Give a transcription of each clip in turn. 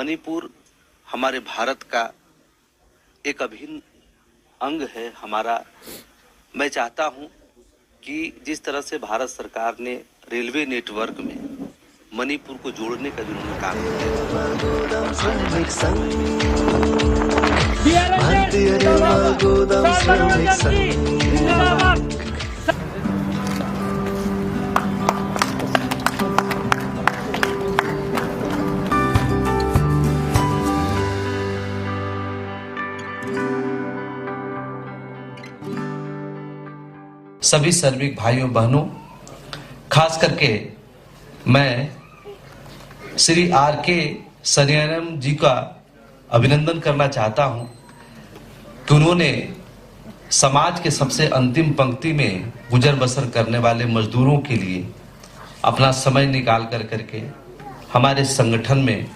मणिपुर हमारे भारत का एक अभिन्न अंग है हमारा। मैं चाहता हूं कि जिस तरह से भारत सरकार ने रेलवे नेटवर्क में मणिपुर को जोड़ने का जिन्होंने काम किया, सभी श्रमिक भाइयों बहनों, खास करके मैं श्री R.K. सन्यानम जी का अभिनंदन करना चाहता हूं कि उन्होंने समाज के सबसे अंतिम पंक्ति में गुजर बसर करने वाले मजदूरों के लिए अपना समय निकाल करके हमारे संगठन में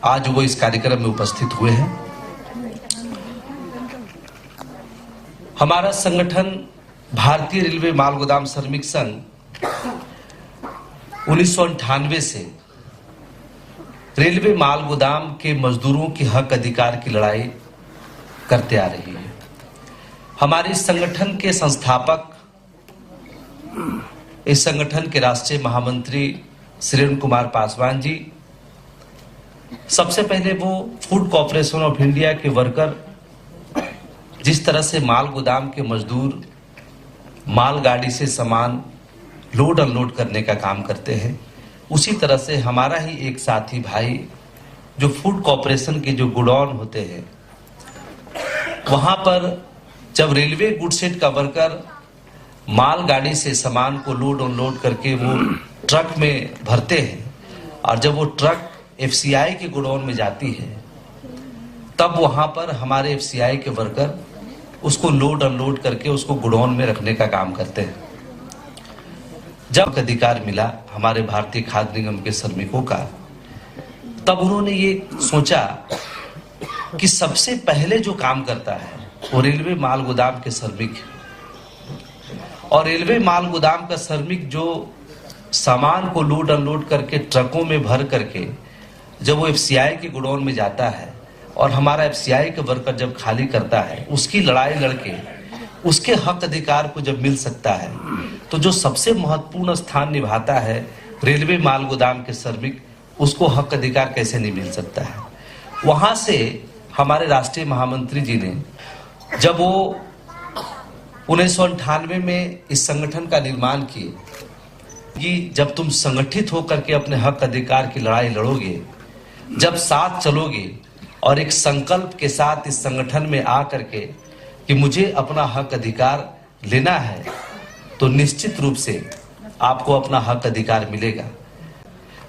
आज वो इस कार्यक्रम में उपस्थित हुए हैं। हमारा संगठन भारतीय रेलवे माल गोदाम श्रमिक संघ 1998 से रेलवे माल गोदाम के मजदूरों के हक अधिकार की लड़ाई करते आ रही है। हमारे इस संगठन के संस्थापक, इस संगठन के राष्ट्रीय महामंत्री श्री अरुण कुमार पासवान जी, सबसे पहले वो फूड कॉर्पोरेशन ऑफ इंडिया के वर्कर जिस तरह से माल गोदाम के मजदूर मालगाड़ी से सामान लोड अनलोड करने का काम करते हैं, उसी तरह से हमारा ही एक साथी भाई जो फूड कॉर्पोरेशन के जो गोडाउन होते हैं, वहां पर जब रेलवे गुडसेट का वर्कर मालगाड़ी से सामान को लोड अनलोड करके वो ट्रक में भरते हैं और जब वो ट्रक FCI के गोडाउन में जाती है, तब वहां पर हमारे FCI के वर्कर उसको लोड अनलोड करके उसको गोडाउन में रखने का काम करते हैं। जब अधिकार मिला हमारे भारतीय खाद्य निगम के श्रमिकों का, तब उन्होंने ये सोचा कि सबसे पहले जो काम करता है वो रेलवे माल गोदाम के श्रमिक है। और रेलवे माल गोदाम का श्रमिक जो सामान को लोड अनलोड करके ट्रकों में भर करके जब वो FCI के गोडाउन में जाता है और हमारा FCI के वर्कर जब खाली करता है, उसकी लड़ाई लड़के उसके हक अधिकार को जब मिल सकता है, तो जो सबसे महत्वपूर्ण स्थान निभाता है रेलवे माल गोदाम के श्रमिक, उसको हक अधिकार कैसे नहीं मिल सकता है। वहां से हमारे राष्ट्रीय महामंत्री जी ने, जब वो 1998 में इस संगठन का निर्माण किए कि जब तुम संगठित होकर के अपने हक अधिकार की लड़ाई लड़ोगे, जब साथ चलोगे और एक संकल्प के साथ इस संगठन में आकर के कि मुझे अपना हक अधिकार लेना है, तो निश्चित रूप से आपको अपना हक अधिकार मिलेगा।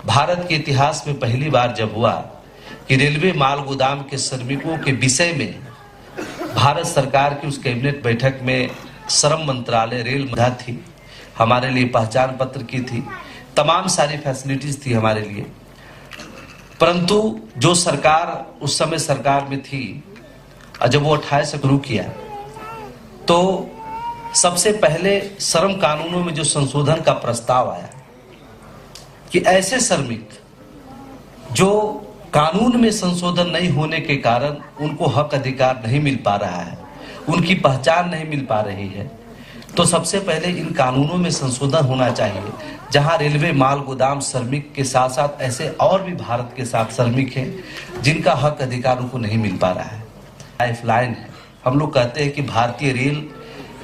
भारत के इतिहास में पहली बार जब हुआ कि रेलवे माल गोदाम के श्रमिकों के विषय में भारत सरकार की उस कैबिनेट बैठक में श्रम मंत्रालय, रेल मंत्रालय थी, हमारे लिए पहचान पत्र की थी, तमाम सारी फैसिलिटीज थी हमारे लिए। परंतु जो सरकार उस समय सरकार में थी, जब वो 28 से शुरू किया, तो सबसे पहले श्रम कानूनों में जो संशोधन का प्रस्ताव आया कि ऐसे श्रमिक जो कानून में संशोधन नहीं होने के कारण उनको हक अधिकार नहीं मिल पा रहा है, उनकी पहचान नहीं मिल पा रही है, तो सबसे पहले इन कानूनों में संशोधन होना चाहिए, जहां रेलवे माल गोदाम श्रमिक के साथ साथ ऐसे और भी भारत के साथ श्रमिक हैं जिनका हक अधिकार उनको नहीं मिल पा रहा है। लाइफलाइन है, हम लोग कहते हैं कि भारतीय रेल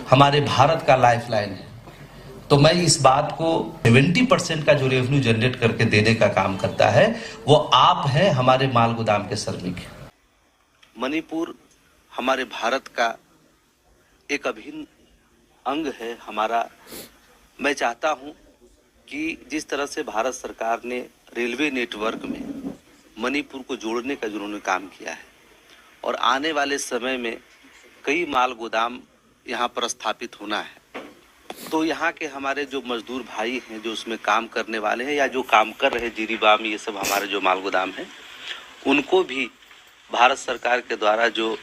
हमारे भारत का लाइफलाइन है। तो मैं इस बात को 70% का जो रेवेन्यू जनरेट करके देने का काम करता है, वो आप हैं, हमारे माल गोदाम के श्रमिक। मणिपुर हमारे भारत का एक अभिन्न अंग है हमारा। मैं चाहता हूं कि जिस तरह से भारत सरकार ने रेलवे नेटवर्क में मणिपुर को जोड़ने का जिन्होंने काम किया है, और आने वाले समय में कई माल गोदाम यहाँ पर स्थापित होना है, तो यहाँ के हमारे जो मजदूर भाई हैं, जो उसमें काम करने वाले हैं या जो काम कर रहे हैं, जीरीबाम, ये सब हमारे जो माल गोदाम हैं, उनको भी भारत सरकार के द्वारा जो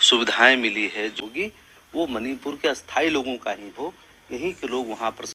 सुविधाएं मिली है, जो कि वो मणिपुर के अस्थायी लोगों का ही हो, यहीं के लोग वहाँ पर